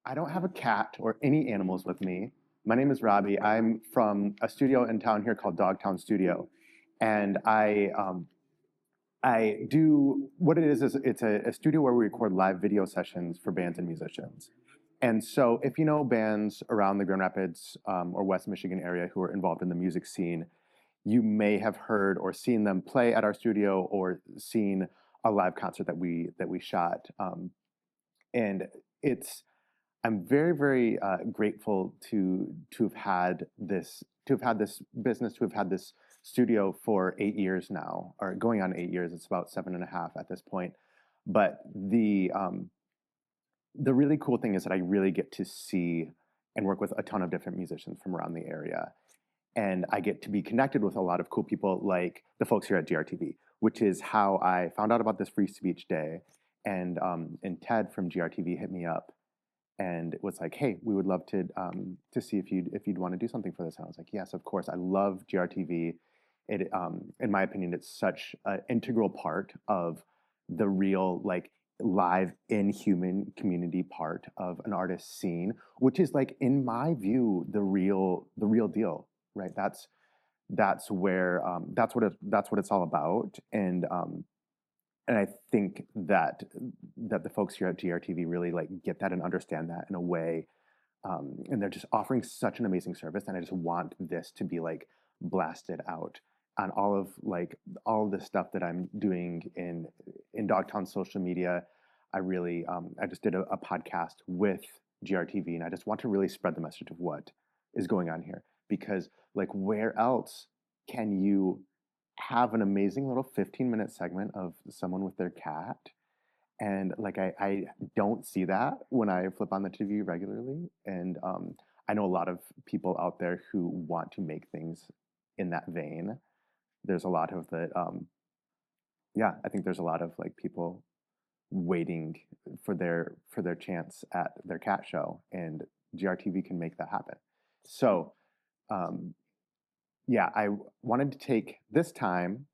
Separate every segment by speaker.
Speaker 1: I don't have a cat or any animals with me. My name is Robby. I'm from a studio in town here called Dogtown Studio, and I do what it is it's a studio where we record live video sessions for bands and musicians. And so, if you know bands around the Grand Rapids or West Michigan area who are involved in the music scene, you may have heard or seen them play at our studio or seen a live concert that we shot. And it's I'm very, very grateful to have had this business, to have had this studio for 8 years now, or going on 8 years. It's about seven and a half at this point. But the really cool thing is that I really get to see and work with a ton of different musicians from around the area, and I get to be connected with a lot of cool people like the folks here at GRTV, which is how I found out about this Free Speech Day. And Ted from GRTV hit me up and it was like, "Hey, we would love to see if you'd want to do something for this." And I was like, "Yes, of course. I love GRTV. In my opinion, it's such an integral part of the real like live in human community part of an artist scene, which is like, in my view, the real deal, right? That's where that's what it's all about, and I think that the folks here at GRTV really like get that and understand that in a way, and they're just offering such an amazing service. And I just want this to be like blasted out on all of the stuff that I'm doing in Dogtown social media. I just did a podcast with GRTV, and I just want to really spread the message of what is going on here because like where else can you have an amazing little 15-minute segment of someone with their cat. And like I don't see that when I flip on the TV regularly. And I know a lot of people out there who want to make things in that vein. There's a lot of that. Yeah, I think there's a lot of like people waiting for their chance at their cat show, and GRTV can make that happen. So um, yeah, I wanted to take this time,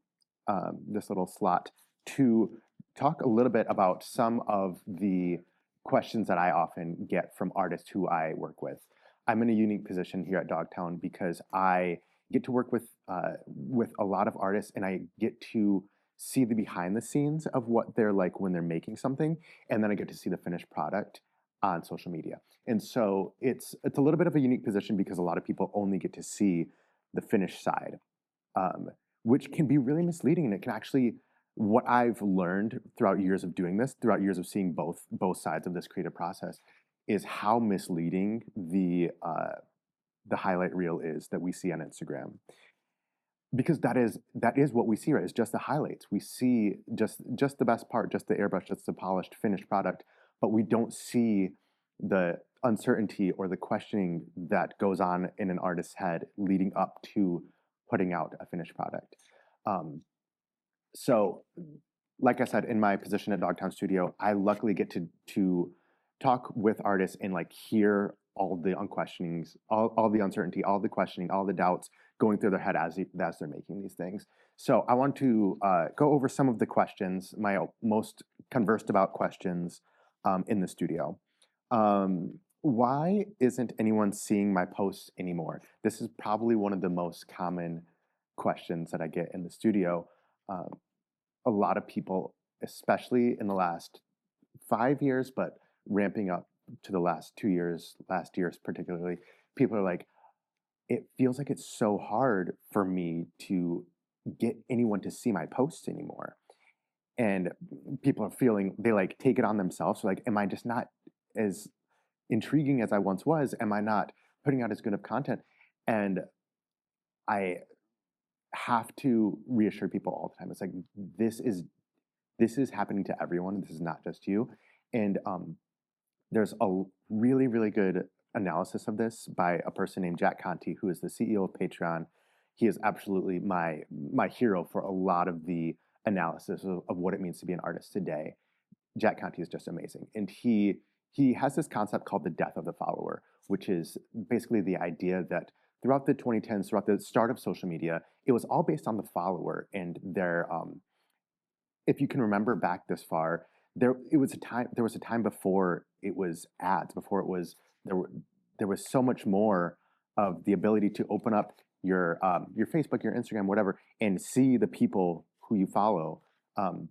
Speaker 1: this little slot, to talk a little bit about some of the questions that I often get from artists who I work with. I'm in a unique position here at Dogtown because I get to work with a lot of artists, and I get to see the behind the scenes of what they're like when they're making something, and then I get to see the finished product on social media. And so it's a little bit of a unique position because a lot of people only get to see the finished side, um, which can be really misleading. And it can actually, what I've learned throughout years of doing this, throughout years of seeing both sides of this creative process, is how misleading the highlight reel is that we see on Instagram. Because that is what we see, right? It's just the highlights. We see just the best part, just the airbrush, just the polished finished product, but we don't see the uncertainty or the questioning that goes on in an artist's head leading up to putting out a finished product. Um, so, like I said, in my position at Dogtown Studio, I luckily get to talk with artists and like hear all the unquestionings, all the uncertainty, all the questioning, all the doubts going through their head as they're making these things. So I want to go over some of the questions, my most conversed about questions in the studio. Why isn't anyone seeing my posts anymore? This is probably one of the most common questions that I get in the studio. Uh, a lot of people, especially in the last 5 years, but ramping up to the last 2 years, last year's particularly, people are like, it feels like it's so hard for me to get anyone to see my posts anymore. And people are feeling they like take it on themselves. So like, am I just not as intriguing as I once was? Am I not putting out as good of content? And I have to reassure people all the time. It's like this is this is happening to everyone. This is not just you. And there's a really, really good analysis of this by a person named Jack Conte, who is the CEO of Patreon. He is absolutely my hero for a lot of the analysis of what it means to be an artist today. Jack Conte is just amazing, and he has this concept called the death of the follower, which is basically the idea that throughout the 2010s, throughout the start of social media, it was all based on the follower and their if you can remember back this far, there was a time before it was ads, before it was there was so much more of the ability to open up your Facebook, your Instagram, whatever, and see the people who you follow. Um,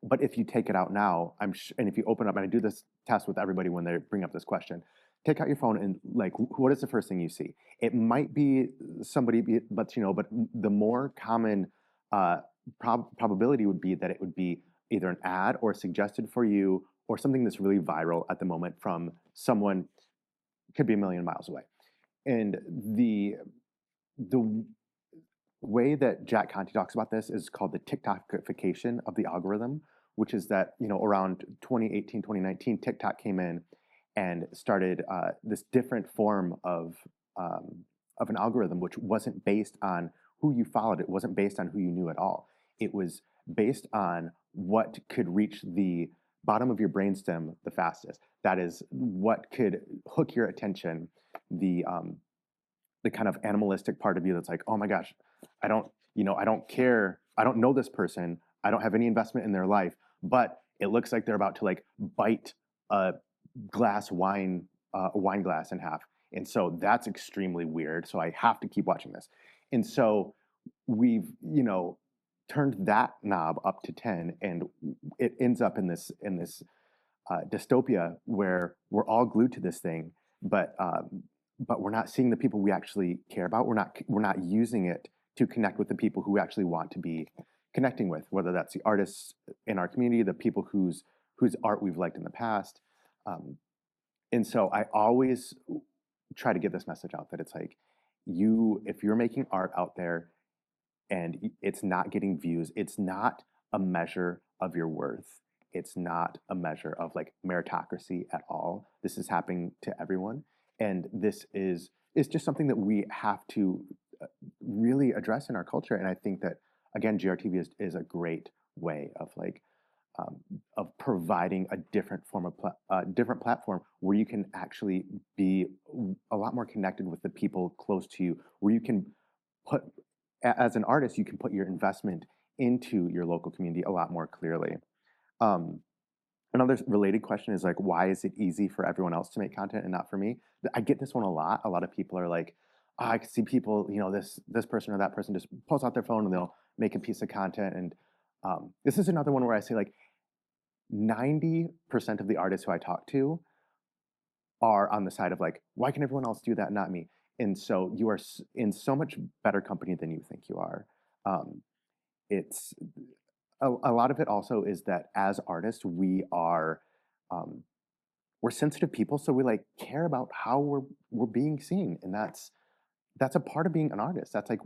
Speaker 1: but if you take it out now, and if you open up, and I do this test with everybody when they bring up this question, take out your phone and like, what is the first thing you see? It might be somebody, but but the more common uh, probability would be that it would be either an ad or suggested for you or something that's really viral at the moment from someone could be a million miles away. And the way that Jack Conte talks about this is called the TikTokification of the algorithm, which is that, around 2018, 2019, TikTok came in and started this different form of an algorithm, which wasn't based on who you followed. It wasn't based on who you knew at all. It was based on what could reach the bottom of your brainstem the fastest. That is what could hook your attention. The kind of animalistic part of you that's like, oh my gosh, I don't care. I don't know this person. I don't have any investment in their life, but it looks like they're about to like bite a wine glass in half. And so that's extremely weird. So I have to keep watching this. And so we've, turned that knob up to 10, and it ends up in this dystopia where we're all glued to this thing, but we're not seeing the people we actually care about. We're not using it to connect with the people who we actually want to be connecting with, whether that's the artists in our community, the people whose art we've liked in the past. And so I always try to get this message out that it's like, if you're making art out there and it's not getting views, it's not a measure of your worth. It's not a measure of like meritocracy at all. This is happening to everyone. And this is just something that we have to really address in our culture. And I think that, again, GRTV is a great way of like, of providing a different form of different platform where you can actually be a lot more connected with the people close to you, where you can put, as an artist, you can put your investment into your local community a lot more clearly. Um, Another related question is like, why is it easy for everyone else to make content and not for me? I get this one a lot. A lot of people are like, oh, I can see people, this person or that person just pulls out their phone and they'll make a piece of content. And this is another one where I say like 90% of the artists who I talk to are on the side of like, why can everyone else do that and not me? And so you are in so much better company than you think you are. It's a lot of it also is that as artists, um, we're sensitive people, so we like care about how we're being seen, and that's a part of being an artist. That's like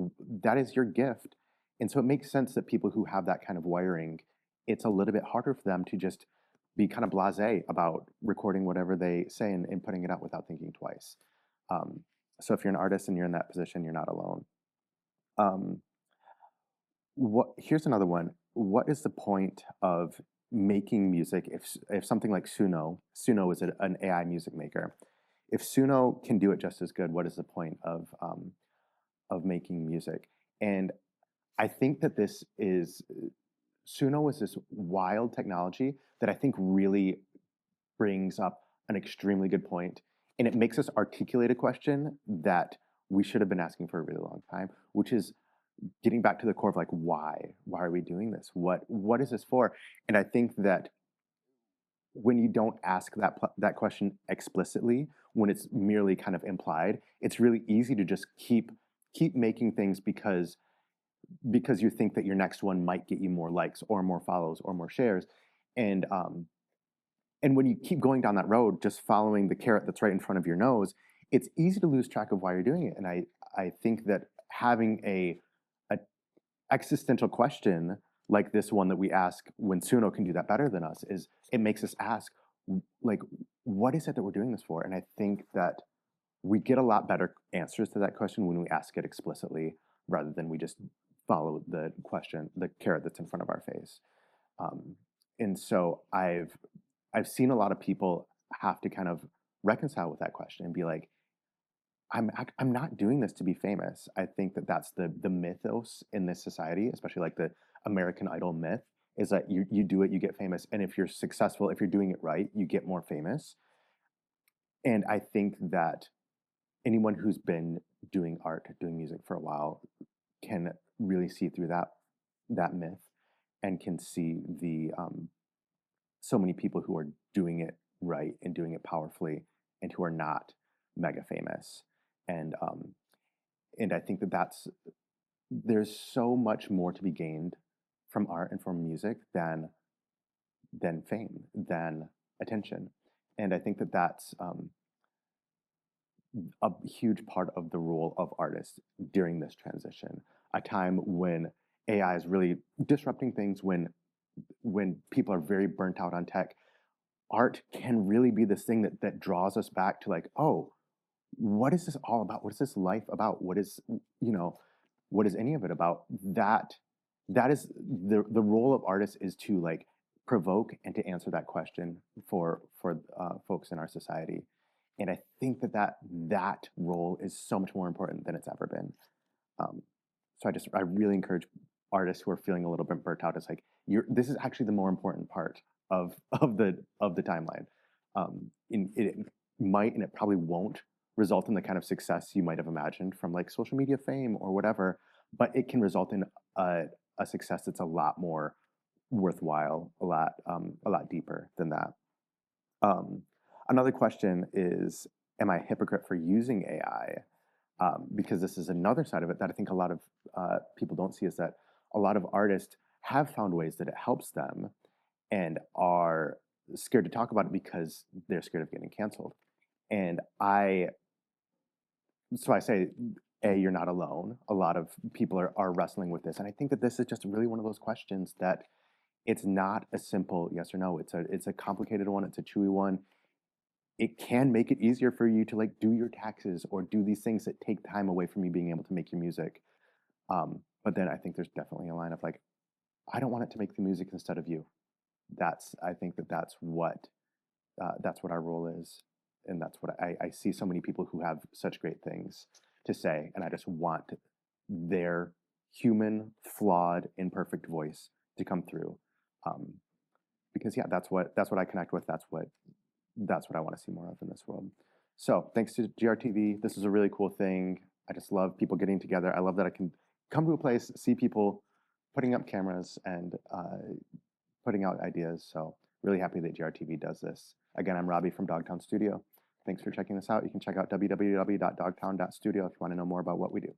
Speaker 1: that is your gift, and so it makes sense that people who have that kind of wiring, it's a little bit harder for them to just be kind of blasé about recording whatever they say and putting it out without thinking twice. Um, so if you're an artist and you're in that position, you're not alone. Um, here's another one. What is the point of making music if something like Suno is an AI music maker? If Suno can do it just as good, what is the point of making music? And I think that Suno is this wild technology that I think really brings up an extremely good point, and it makes us articulate a question that we should have been asking for a really long time, which is getting back to the core of like, why are we doing this? What is this for? And I think that when you don't ask that question explicitly, when it's merely kind of implied, it's really easy to just keep making things because you think that your next one might get you more likes or more follows or more shares. And and when you keep going down that road, just following the carrot that's right in front of your nose, it's easy to lose track of why you're doing it. And I think that having a existential question like this one that we ask when Suno can do that better than us is it makes us ask, like, what is it that we're doing this for? And I think that we get a lot better answers to that question when we ask it explicitly rather than we just follow the carrot that's in front of our face. And so I've seen a lot of people have to kind of reconcile with that question and be like, I'm not doing this to be famous. I think that that's the mythos in this society, especially like the American Idol myth, is that you do it, you get famous, and if you're successful, if you're doing it right, you get more famous. And I think that anyone who's been doing art, doing music for a while can really see through that myth and can see the so many people who are doing it right and doing it powerfully and who are not mega famous. And I think that there's so much more to be gained from art and from music than fame, than attention. And I think that that's a huge part of the role of artists during this transition, a time when AI is really disrupting things, when people are very burnt out on tech. Art can really be this thing that draws us back to like, oh, what is this all about? What is this life about? What is, you know, what is any of it about? That is the role of artists, is to like provoke and to answer that question for folks in our society. And I think that role is so much more important than it's ever been. Um, so I really encourage artists who are feeling a little bit burnt out. It's like, this is actually the more important part of the timeline. It might, and it probably won't result in the kind of success you might have imagined from like social media fame or whatever, but it can result in a success that's a lot more worthwhile, a lot deeper than that. Um, Another question is, am I a hypocrite for using AI? Because this is another side of it that I think a lot of people don't see, is that a lot of artists have found ways that it helps them and are scared to talk about it because they're scared of getting canceled. And so I say, A, you're not alone. A lot of people are wrestling with this. And I think that this is just really one of those questions that it's not a simple yes or no. It's a complicated one. It's a chewy one. It can make it easier for you to like do your taxes or do these things that take time away from you being able to make your music. But then I think there's definitely a line of like, I don't want it to make the music instead of you. I think that that's what our role is, and that's what I see so many people who have such great things to say, and I just want their human, flawed, imperfect voice to come through, um, because yeah, that's what I connect with. That's what I want to see more of in this world. So thanks to GRTV, this is a really cool thing. I just love people getting together. I love that I can come to a place, see people putting up cameras and putting out ideas. So really happy that GRTV does this. Again, I'm Robby from Dogtown Studio. Thanks for checking this out. You can check out www.dogtown.studio if you want to know more about what we do.